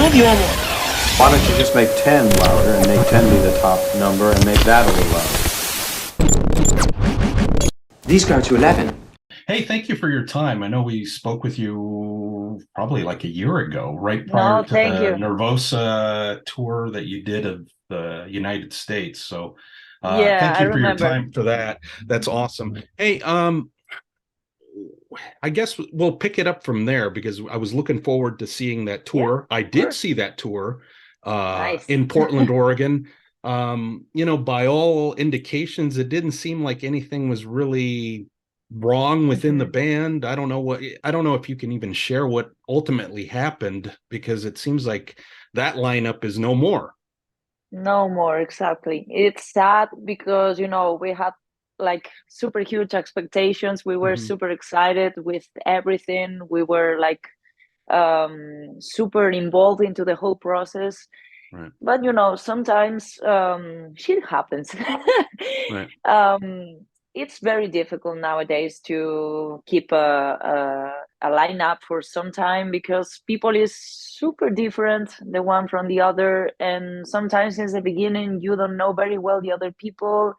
medio amor. Why don't you just make 10 louder and make 10 be the top number and make that a little louder? These go to 11. Hey, thank you for your time. I know we spoke with you probably like a year ago, right prior No, to thank the you. Nervosa tour that you did of the United States. So Yeah, thank I you for your remember. time for that. That's awesome. Hey, I guess we'll pick it up from there because I was looking forward to seeing that tour. I did course. see that tour Nice. in Portland, Oregon. By all indications, it didn't seem like anything was really wrong within the band. I don't know if you can even share what ultimately happened, because it seems like that lineup is no more. No more, exactly. It's sad because, we had like super huge expectations. We were super excited with everything. We were like super involved into the whole process. Right. But, sometimes shit happens. Right. It's very difficult nowadays to keep a lineup for some time because people is super different the one from the other, and sometimes since the beginning you don't know very well the other people,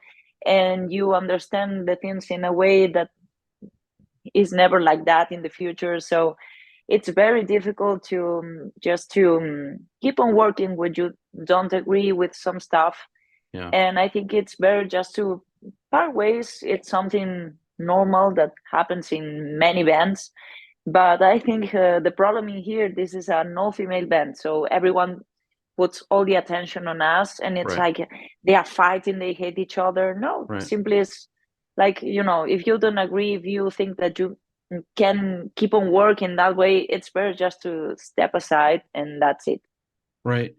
and you understand the things in a way that is never like that in the future. So it's very difficult to just to keep on working when you don't agree with some stuff. Yeah. And I think it's better just to part ways. It's something normal that happens in many bands. But I think the problem in here, this is an all-female band. So everyone puts all the attention on us. And it's Right. like they are fighting, they hate each other. No, Right. simply it's like, if you don't agree, if you think that you can keep on working that way, it's better just to step aside and that's it. Right.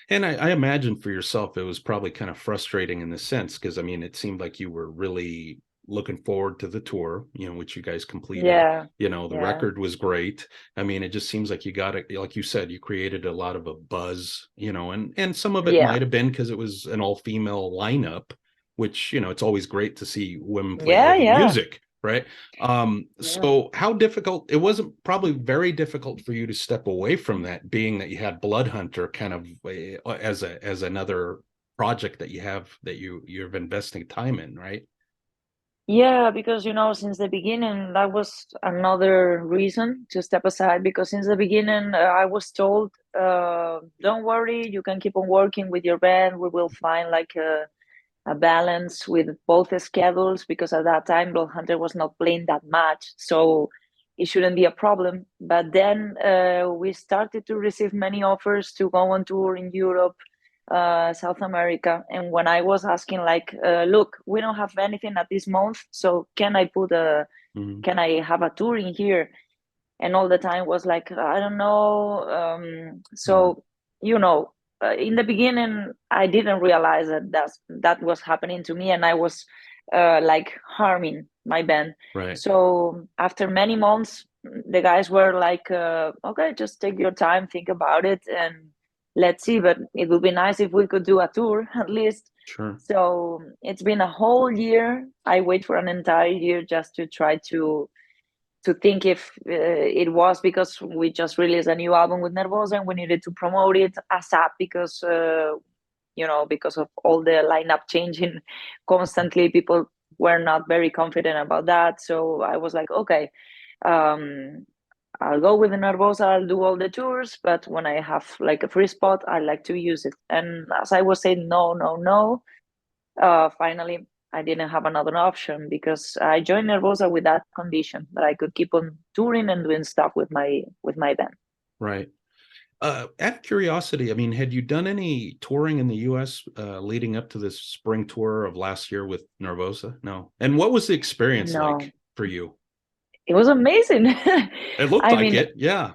And I imagine for yourself, it was probably kind of frustrating in the sense, because I mean, it seemed like you were really looking forward to the tour, which you guys completed. Yeah. The record was great. I mean, it just seems like you got it, like you said, you created a lot of a buzz, and some of it might have been because it was an all-female lineup, which, it's always great to see women play heavy music. Right. So how difficult, it wasn't probably very difficult for you to step away from that, being that you had Bloodhunter kind of as another project that you have, that you're investing time in, right? Yeah, because since the beginning, that was another reason to step aside. Because since the beginning, I was told, "Don't worry, you can keep on working with your band. We will find like a balance with both the schedules." Because at that time, Bloodhunter was not playing that much, so it shouldn't be a problem. But then we started to receive many offers to go on tour in Europe, South America. And when I was asking, like, look, we don't have anything at this month, so can I have a tour in here? And all the time was like, I don't know. In the beginning, I didn't realize that was happening to me, and I was like harming my band. Right. So after many months, the guys were like, okay, just take your time, think about it, and let's see. But it would be nice if we could do a tour at least. Sure. So it's been a whole year. I wait for an entire year just to try to think if it was because we just released a new album with Nervosa and we needed to promote it ASAP because because of all the lineup changing constantly, people were not very confident about that. So I was like, okay, I'll go with the Nervosa, I'll do all the tours, but when I have like a free spot, I like to use it. And as I was saying, no, finally I didn't have another option because I joined Nervosa with that condition that I could keep on touring and doing stuff with my band. Right. Out of curiosity, I mean, had you done any touring in the U.S. Leading up to this spring tour of last year with Nervosa? No. And what was the experience like for you? It was amazing. It looked like it. Yeah.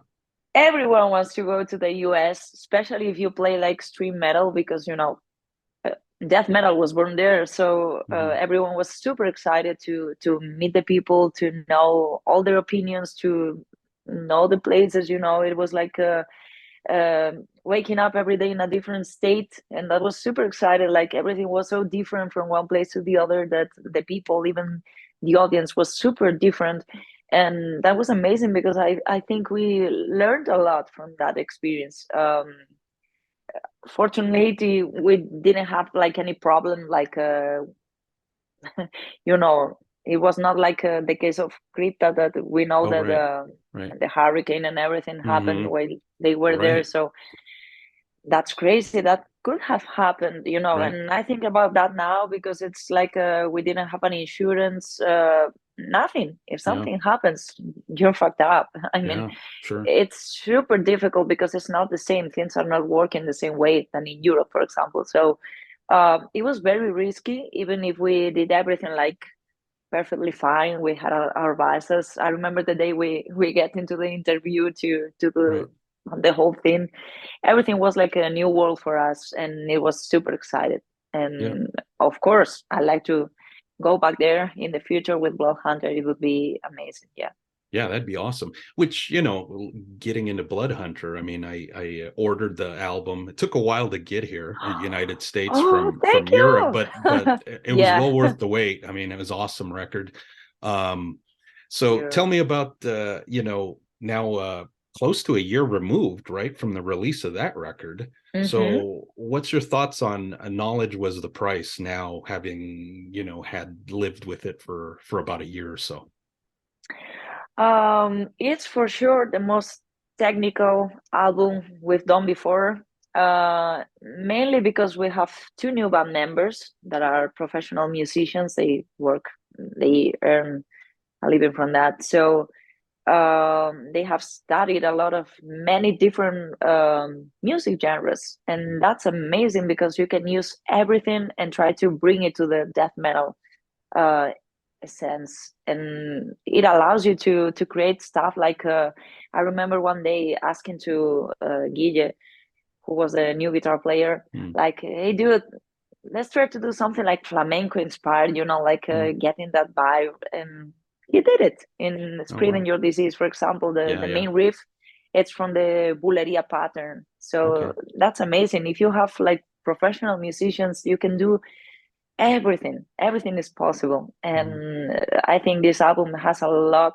Everyone wants to go to the US, especially if you play like extreme metal, because death metal was born there. So everyone was super excited to meet the people, to know all their opinions, to know the places. It was like waking up every day in a different state, and that was super excited. Like everything was so different from one place to the other that the people, even the audience, was super different. And that was amazing because I think we learned a lot from that experience. Fortunately, we didn't have like any problem, like you know, it was not like the case of Krita that we know Oh, that right. the hurricane and everything happened while they were there. Right. So that's crazy. That could have happened, you know. Right. And I think about that now because it's like we didn't have any insurance, nothing. If Yeah. something happens, you're fucked up. I mean, Yeah, sure. it's super difficult because it's not the same. Things are not working the same way than in Europe, for example. So it was very risky, even if we did everything like perfectly fine. We had our visors. I remember the day we get into the interview to Right. do the whole thing. Everything was like a new world for us, and it was super excited. Yeah. And of course, I like to go back there in the future with Bloodhunter. It would be amazing. Yeah. Yeah, that'd be awesome. Which, you know, getting into Bloodhunter, I mean, I ordered the album. It took a while to get here in the United States Oh, from thank Europe, you. but it was Yeah. well worth the wait. I mean, it was an awesome record. So Sure. tell me about you know, now close to a year removed, right, from the release of that record. Mm-hmm. So what's your thoughts on Knowledge Was the Price now, having, you know, had lived with it for about a year or so? It's for sure the most technical album we've done before. Mainly because we have two new band members that are professional musicians. They earn a living from that. So they have studied a lot of many different music genres, and that's amazing because you can use everything and try to bring it to the death metal uh, sense, and it allows you to create stuff like I remember one day asking to Guille, who was a new guitar player, Mm. like, hey dude, let's try to do something like flamenco inspired, you know, like getting that vibe. And he did it in Oh, Screaming wow. Your Disease, for example. The Yeah. main riff, it's from the buleria pattern. Okay. So that's amazing. If you have like professional musicians, you can do everything is possible. Mhm. And I think this album has a lot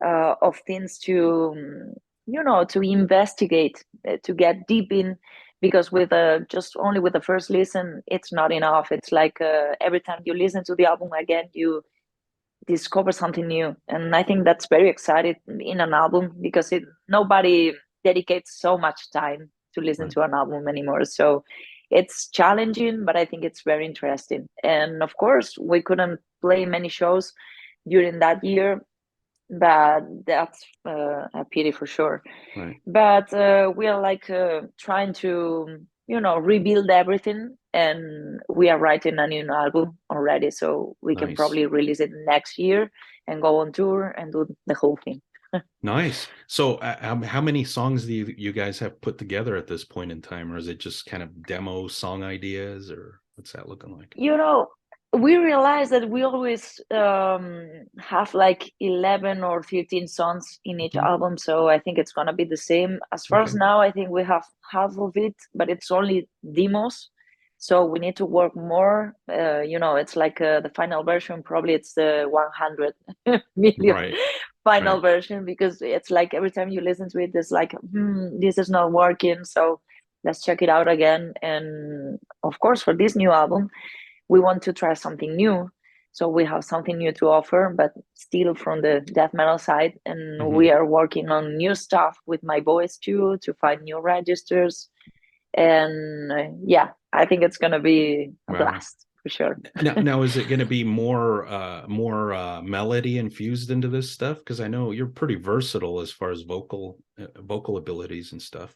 of things to you know, to investigate, to get deep in, because with just only with the first listen it's not enough. It's like every time you listen to the album again, you discover something new. And I think that's very exciting in an album, because nobody dedicates so much time to listen Right. to an album anymore. So it's challenging, but I think it's very interesting. And of course, we couldn't play many shows during that year, but that's a pity for sure. Right. But we are like trying to, you know, rebuild everything, and we are writing a new album already, so we can Nice. probably release it next year and go on tour and do the whole thing. Nice. So how many songs do you guys have put together at this point in time, or is it just kind of demo song ideas, or what's that looking like? You know, we realize that we always have like 11 or 15 songs in each Mhm. album, so I think it's gonna be the same. As far as Okay. now, I think we have half of it, but it's only demos, so we need to work more. You know, it's like the final version, probably it's the 100 million Right. final Right. version, because it's like every time you listen to it, it's like, this is not working, so let's check it out again. And of course, for this new album, we want to try something new. So we have something new to offer, but still from the death metal side. And Mhm. we are working on new stuff with my boys too, to find new registers. And yeah, I think it's going to be a Wow. blast for sure. Now is it going to be more melody infused into this stuff? Because I know you're pretty versatile as far as vocal abilities and stuff.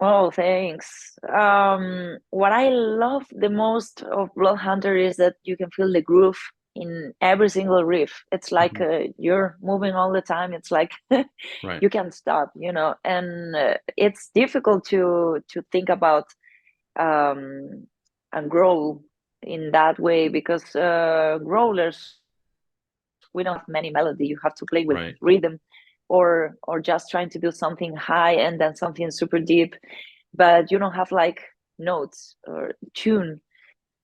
Oh, thanks. What I love the most of Bloodhunter is that you can feel the groove in every single riff. It's like Mhm. you're moving all the time. It's like Right. you can't stop, you know. And it's difficult to think about um, a growl in that way, because growlers, we don't have many melody. You have to play with Right. rhythm, or just trying to do something high and then something super deep, but you don't have like notes or tune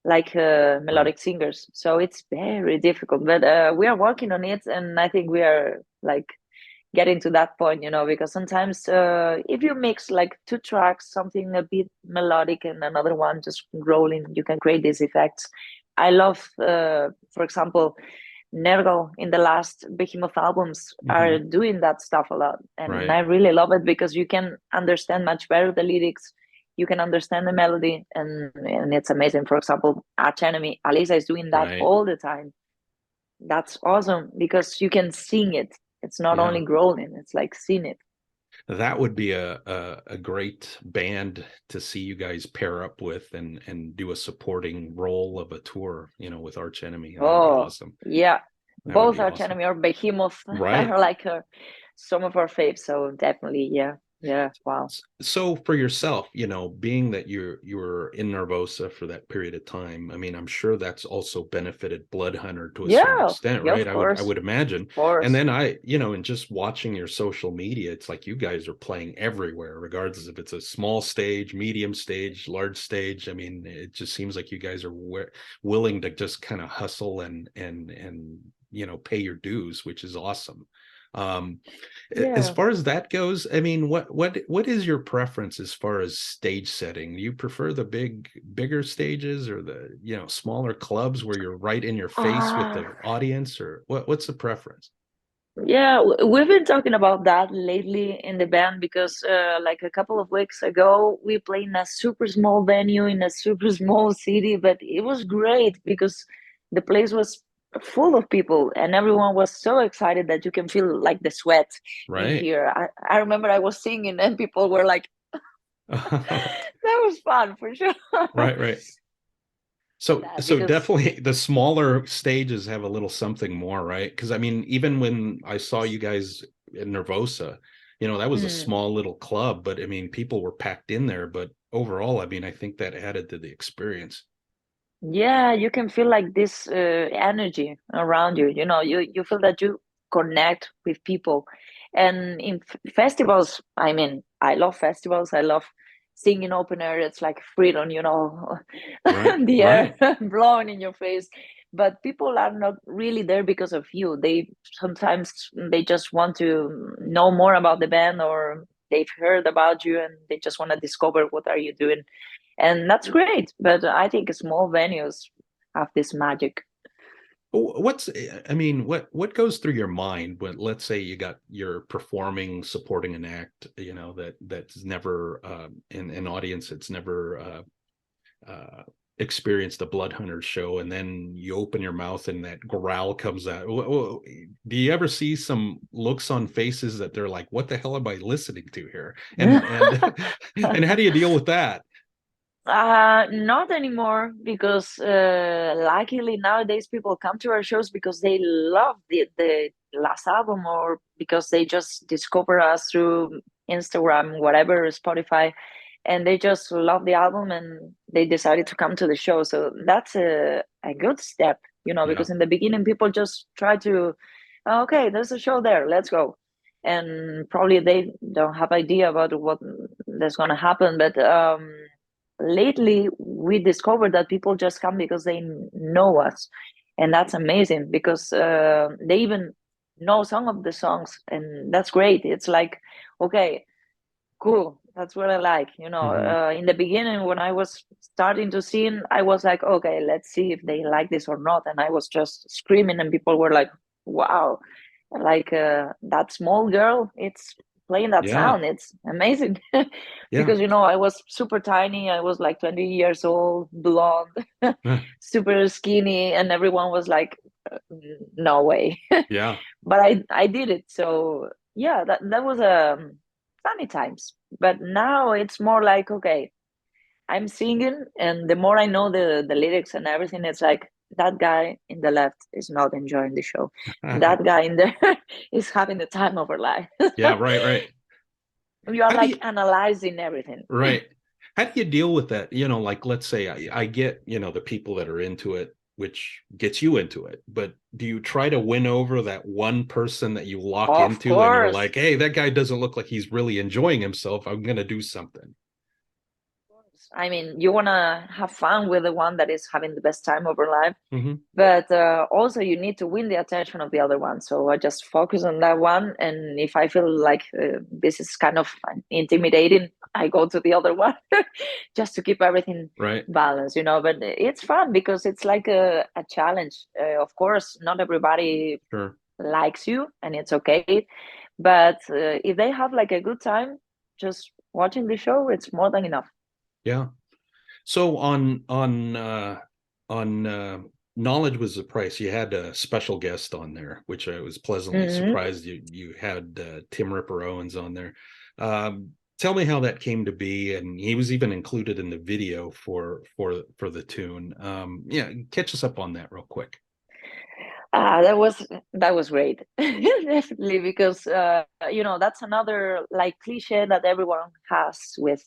like Right. melodic singers. So it's very difficult, but we are working on it, and I think we are like getting to that point, because sometimes if you mix like two tracks, something a bit melodic and another one just rolling, you can create these effects. I love, for example, Nergal in the last Behemoth albums are doing that stuff a lot. And I really love it because you can understand much better the lyrics. You can understand the melody, and it's amazing. For example, Arch Enemy, Alisa is doing that all the time. That's awesome because you can sing it. It's not only growling, it's like sing it. That would be a great band to see you guys pair up with and do a supporting role of a tour, with Arch Enemy. That would be awesome. Yeah. That Both Arch Enemy or Behemoth are like some of our faves. So definitely, yeah. Yeah, wow. So for yourself, being that you were in Nervosa for that period of time, I mean, I'm sure that's also benefited Bloodhunter to a certain extent, right? I would imagine. And then and just watching your social media, it's like you guys are playing everywhere, regardless if it's a small stage, medium stage, large stage. I mean, it just seems like you guys are willing to just kind of hustle and pay your dues, which is awesome. As far as that goes, I mean, what is your preference as far as stage setting? Do you prefer the bigger stages or the smaller clubs where you're right in your face with the audience, or what's the preference? Yeah, we've been talking about that lately in the band because like a couple of weeks ago we played in a super small venue in a super small city, but it was great because the place was full of people and everyone was so excited that you can feel like the sweat in here. I remember I was singing and people were like that was fun for sure. Right. So definitely the smaller stages have a little something more, right? Because I mean, even when I saw you guys in Nervosa, that was a small little club, but I mean, people were packed in there. But overall, I mean, I think that added to the experience. Yeah, you can feel like this energy around you. You feel that you connect with people. And in festivals, I mean, I love festivals. I love singing open air. It's like freedom, the air blowing in your face. But people are not really there because of you. Sometimes they just want to know more about the band, or they've heard about you and they just want to discover what are you doing, and that's great. But I think small venues have this magic. What goes through your mind when, let's say, you're performing, supporting an act, that's never in an audience that's never experienced a Bloodhunter show, and then you open your mouth and that growl comes out? Do you ever see some looks on faces that they're like, what the hell am I listening to here? And and how do you deal with that? Not anymore because luckily nowadays people come to our shows because they love the last album, or because they just discover us through Instagram, whatever, Spotify, and they just love the album and they decided to come to the show. So that's a good step, because in the beginning people just try to, okay, there's a show there, let's go. And probably they don't have idea about what that's going to happen. But lately we discovered that people just come because they know us, and that's amazing because they even know some of the songs, and that's great. It's like, okay, cool, that's what I like. In the beginning when I was starting to sing, I was like, okay, let's see if they like this or not, and I was just screaming and people were like, wow, like that small girl, it's playing that sound, it's amazing. Because I was super tiny, I was like 20 years old, blonde, super skinny, and everyone was like, no way. But I did it. So yeah, that was funny times. But now it's more like, okay, I'm singing, and the more I know the lyrics and everything, it's like, that guy in the left is not enjoying the show. That guy in there is having the time of her life. Right. You are like analyzing everything. Right. How do you deal with that? Like, let's say I get, the people that are into it, which gets you into it, but do you try to win over that one person that you lock into and you're like, hey, that guy doesn't look like he's really enjoying himself, I'm going to do something? I mean, you want to have fun with the one that is having the best time of her life, but also you need to win the attention of the other one. So I just focus on that one, and if I feel like this is kind of intimidating, I go to the other one just to keep everything balanced, you know. But it's fun because it's like a challenge. Of course, not everybody likes you, and it's okay. But if they have like a good time just watching the show, it's more than enough. Yeah. So on Knowledge Was the Price, you had a special guest on there, which I was pleasantly surprised you had Tim Ripper Owens on there. Tell me how that came to be, and he was even included in the video for the tune. Yeah, catch us up on that real quick. That was great. Definitely, because you know, that's another like cliche that everyone has with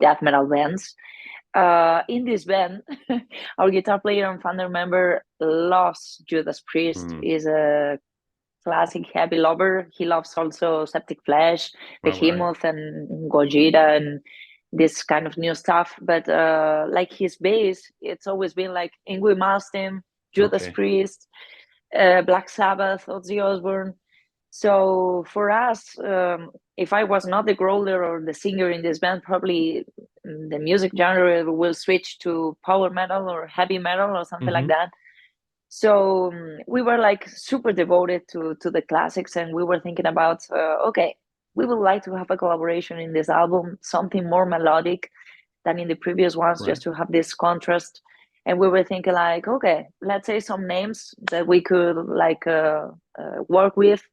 death metal bands. In this band, our guitar player and founder member loves Judas Priest. Is a classic heavy lover. He loves also Septic Flesh, Behemoth, and Gojira, and this kind of new stuff. But like his base, it's always been like Yngwie Malmsteen, Judas Priest, Black Sabbath, Ozzy Osbourne. So for us, if I was not the growler or the singer in this band, probably the music genre will switch to power metal or heavy metal or something like that. So we were like super devoted to the classics, and we were thinking about, okay, we would like to have a collaboration in this album, something more melodic than in the previous ones, just to have this contrast. And we were thinking like, okay, let's say some names that we could like work with.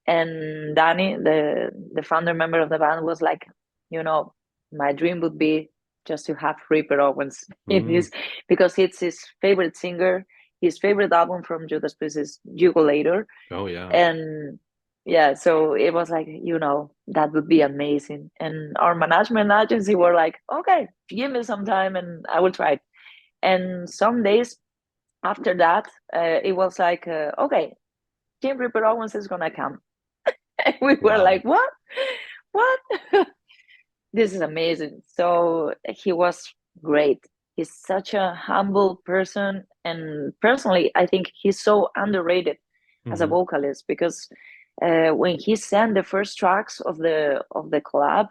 And Danny, the founder member of the band, was like, you know, my dream would be just to have Ripper Owens in this, because it's his favorite singer. His favorite album from Judas Priest is Jugulator. Oh yeah. And yeah, so it was like, you know, that would be amazing. And our management agency were like, okay, give me some time and I will try it. And some days after that, it was like, okay, Tim Ripper Owens is gonna come. And we were like, what? This is amazing. So he was great. He's such a humble person, and personally I think he's so underrated as a vocalist, because when he sang the first tracks of the collab,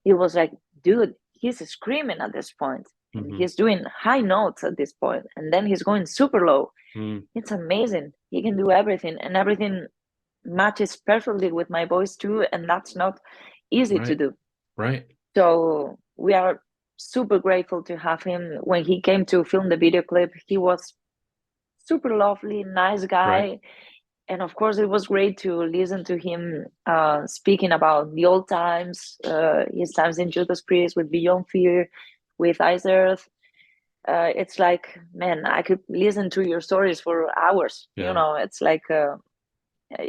it was like, dude, he's screaming at this point, and he's doing high notes at this point, and then he's going super low. It's amazing. He can do everything, and everything matches perfectly with my voice too, and that's not easy to do. So we are super grateful to have him. When he came to film the video clip, he was super lovely, nice guy. And of course, it was great to listen to him speaking about the old times, his times in Judas Priest, with Beyond Fear, with Ice Earth. It's like, man, I could listen to your stories for hours. You know, it's like,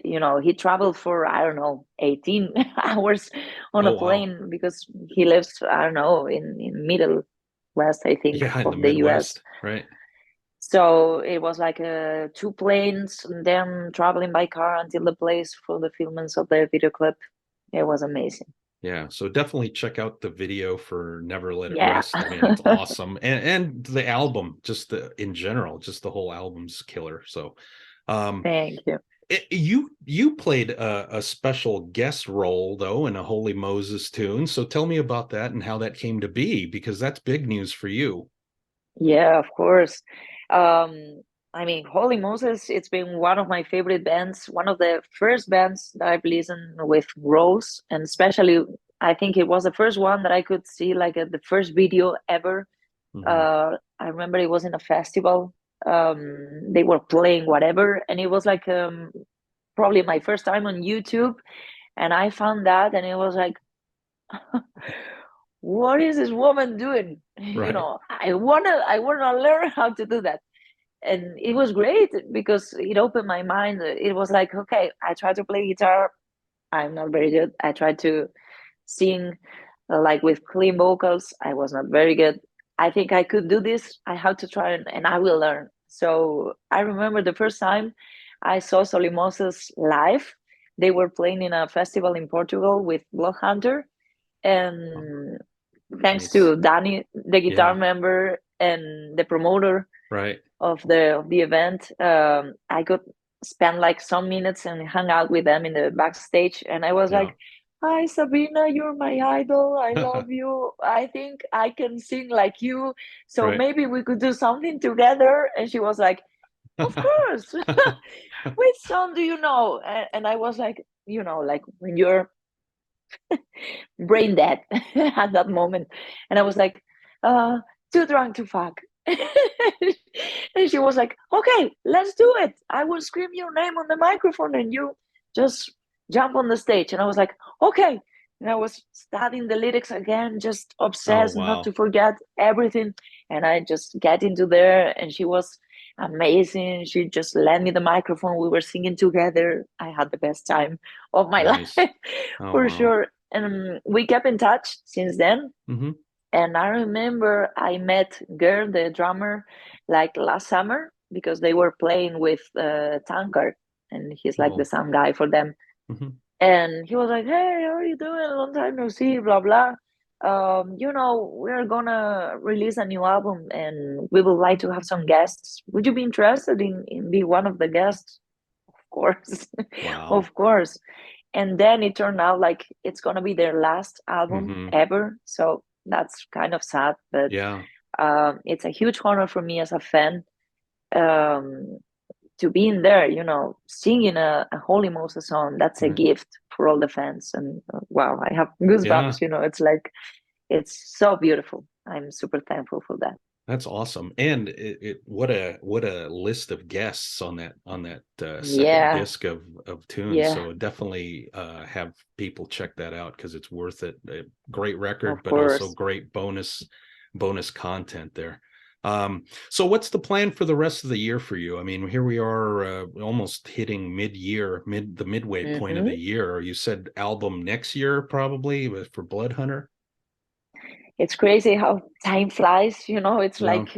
you know, he traveled for, I don't know, 18 hours on a plane, because he lives, I don't know, in Middle West, I think, of the US. So it was like 2 planes, and then traveling by car until the place for the filmings of the video clip. It was amazing. Yeah, so definitely check out the video for Never Let It Rest. I mean, it's awesome. And the album, just in general, just the whole album's killer. So thank you. You played a special guest role, though, in a Holy Moses tune. So tell me about that and how that came to be, because that's big news for you. Yeah, of course. I mean, Holy Moses, it's been one of my favorite bands, one of the first bands that I've listened with Rose, and especially, I think it was the first one that I could see, like the first video ever. I remember it was in a festival. They were playing whatever, and it was like probably my first time on YouTube, and I found that, and it was like, what is this woman doing? You know, I wanna learn how to do that. And it was great because it opened my mind. It was like, okay, I tried to play guitar, I'm not very good. I tried to sing like with clean vocals, I was not very good. I think I could do this. I have to try, and I will learn. So I remember the first time I saw Solimoses live. They were playing in a festival in Portugal with Bloodhunter, and thanks to Danny, the guitar member and the promoter of the event, I could spend like some minutes and hang out with them in the backstage, and I was like, "Hi Sabina, you're my idol. I love you. I think I can sing like you. So maybe we could do something together." And she was like, "Of course." "Which song do you know?" And I was like, like when you're brain dead at that moment, and I was like, "Too drunk to fuck." And she was like, "Okay, let's do it. I will scream your name on the microphone and you just jump on the stage." And I was like, "Okay." And I was studying the lyrics again, just obsessed not to forget everything. And I just get into there, and she was amazing. She just lent me the microphone. We were singing together. I had the best time of my life, for sure. And we kept in touch since then. And I remember I met Gerd, the drummer, like last summer, because they were playing with Tankard, and he's like the sound guy for them. And he was like, "Hey, how are you doing? Long time no see, blah, blah. We're gonna release a new album and we would like to have some guests. Would you be interested in be one of the guests?" Of course. Wow. Of course. And then it turned out like it's gonna be their last album ever. So that's kind of sad, but it's a huge honor for me as a fan to be in there, singing a Holy Moses song. That's a gift for all the fans. And wow, I have goosebumps. It's like, it's so beautiful. I'm super thankful for that. That's awesome. And what a list of guests on that second disc of tunes. So definitely have people check that out, because it's worth it. A great record, but also great bonus content there. So what's the plan for the rest of the year for you? I mean, here we are almost hitting the midway point of the year. You said album next year, probably, for Bloodhunter. It's crazy how time flies. It's like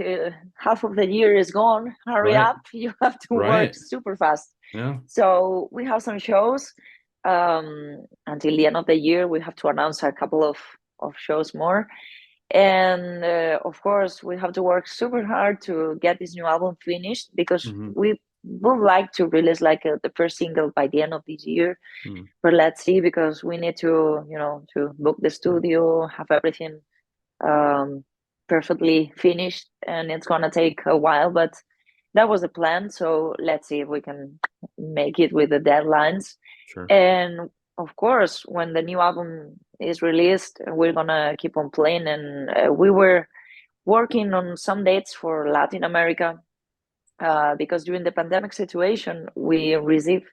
half of the year is gone. Hurry up. You have to work super fast. So we have some shows until the end of the year. We have to announce a couple of shows more. And of course, we have to work super hard to get this new album finished, because we would like to release like the first single by the end of this year. But let's see, because we need to, to book the studio, have everything perfectly finished, and it's gonna take a while, but that was the plan. So let's see if we can make it with the deadlines. And of course, when the new album is released, we're gonna keep on playing. And we were working on some dates for Latin America, because during the pandemic situation, we received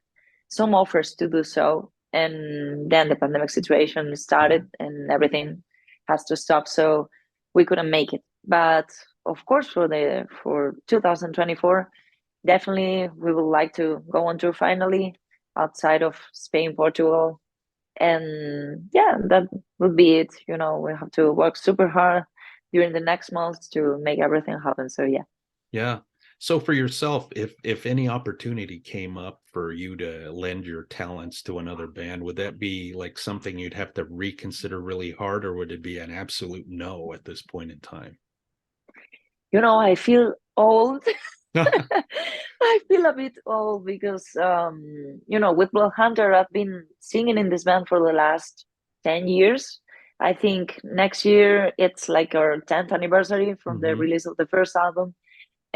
some offers to do so, and then the pandemic situation started and everything has to stop, so we couldn't make it. But of course, for 2024, definitely we would like to go on tour finally outside of Spain, Portugal, and that would be it. We have to work super hard during the next months to make everything happen. So So for yourself, if any opportunity came up for you to lend your talents to another band, would that be like something you'd have to reconsider really hard, or would it be an absolute no at this point in time? I feel old. I feel a bit old because, with Bloodhunter, I've been singing in this band for the last 10 years. I think next year it's like our 10th anniversary from the release of the first album.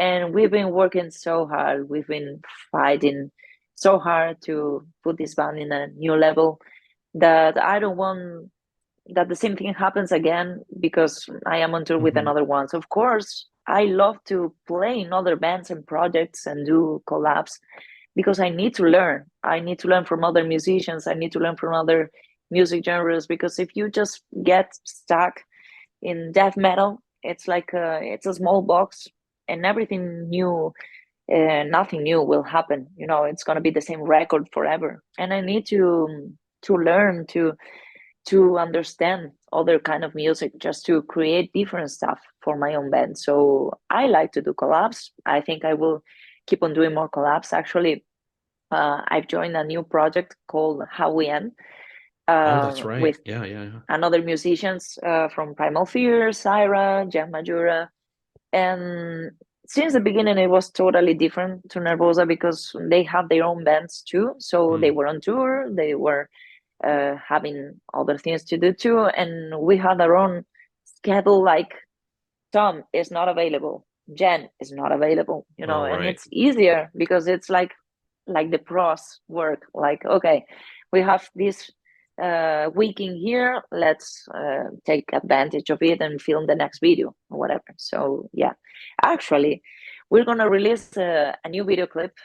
And we've been working so hard. We've been fighting so hard to put this band in a new level, that I don't want that the same thing happens again, because I am on tour with another one. So of course, I love to play in other bands and projects and do collabs, because I need to learn. I need to learn from other musicians. I need to learn from other music genres, because if you just get stuck in death metal, it's like it's a small box, and everything new, nothing new will happen. It's going to be the same record forever. And I need to learn to understand other kind of music, just to create different stuff for my own band. So I like to do collabs. I think I will keep on doing more collabs. Actually, I've joined a new project called How We End, Oh, that's right. With Yeah. another musicians from Primal Fear, Syra, Jan Majura. And since the beginning, it was totally different to Nervosa because they have their own bands too. So they were on tour, they were having other things to do too. And we had our own schedule, like Tom is not available, Jen is not available, you know, and right. it's easier because it's like the pros work. Like, okay, we have this week in here, let's take advantage of it and film the next video or whatever. So yeah, actually, we're gonna release a new video clip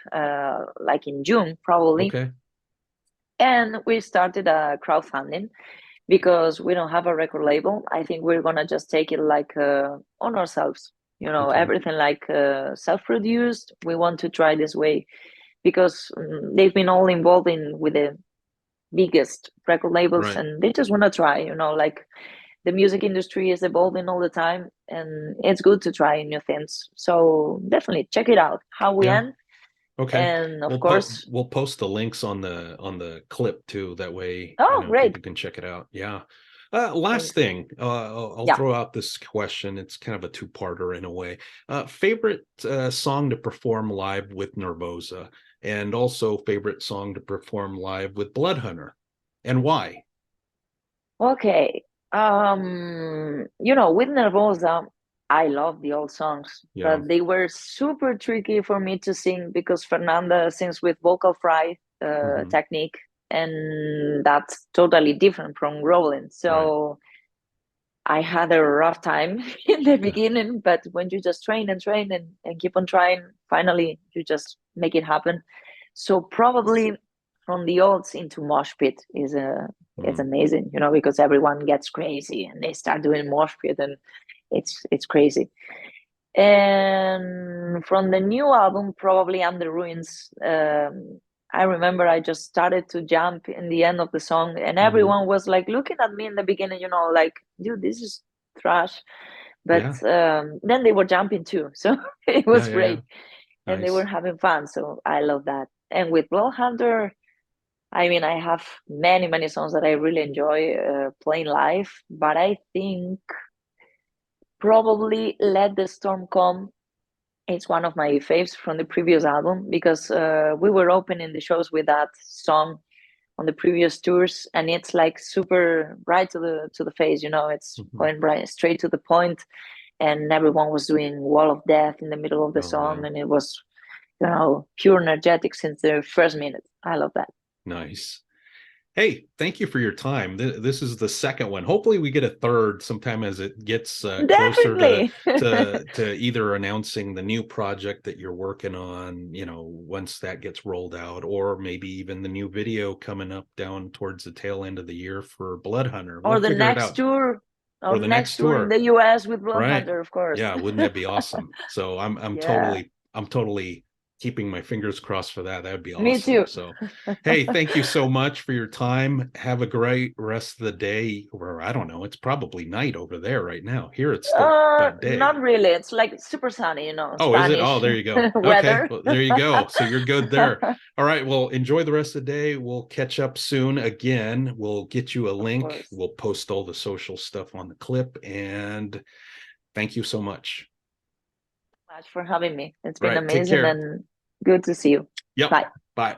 like in June probably. Okay. And we started a crowdfunding because we don't have a record label. I think we're gonna just take it like on ourselves, you know, Okay. everything like self-produced. We want to try this way because they've been all involved with the biggest record labels, Right. and they just want to try, you know, like the music industry is evolving all the time, and it's good to try new things. So definitely check it out, How We Yeah. End. Okay. And of course, we'll post the links on the clip too. That way, oh great, people can check it out. Yeah. Last thanks. thing, I'll Yeah. throw out this question. It's kind of a two-parter in a way. Favorite song to perform live with Nervosa, and also favorite song to perform live with Bloodhunter, and why? Okay. You know, with Nervosa, I love the old songs, Yeah. but they were super tricky for me to sing because Fernanda sings with vocal fry technique, and that's totally different from growling. So I had a rough time in the beginning, but when you just train and train and keep on trying, finally you just make it happen. So probably from the olds into mosh pit is it's amazing, you know, because everyone gets crazy and they start doing mosh pit, and it's crazy. And from the new album, probably Under Ruins, I remember I just started to jump in the end of the song, and everyone was like looking at me in the beginning, you know, like, dude, this is trash. But then they were jumping too, so it was great, and they were Nice. having fun. So I love that. And with Bloodhunter, I mean, I have many songs that I really enjoy playing live, but I think probably Let the Storm Come. It's one of my faves from the previous album because we were opening the shows with that song on the previous tours, and it's like super right to the face, you know, it's going right straight to the point, and everyone was doing Wall of Death in the middle of the song, and it was, you know, pure energetic since the first minute. I love that. Nice. Hey, thank you for your time. This is the second one. Hopefully we get a third sometime as it gets closer to either announcing the new project that you're working on, you know, once that gets rolled out, or maybe even the new video coming up down towards the tail end of the year for Bloodhunter. Or We'll the figure it next out. tour, Or the next tour in tour. the US with Right. Bloodhunter, of course. Yeah, wouldn't that be awesome? So I'm Yeah. totally keeping my fingers crossed for that. That would be awesome. Me too. So, hey, thank you so much for your time. Have a great rest of the day, or I don't know, it's probably night over there right now. Here it's still about day. Not really. It's like super sunny, you know. Oh, Spanish is it? Oh, there you go. weather. Okay, well, there you go. So you're good there. All right. Well, enjoy the rest of the day. We'll catch up soon again. We'll get you a link. We'll post all the social stuff on the clip, and thank you so much. Much for having me. It's been Right, take amazing care. and good to see you. Yep. Bye. Bye.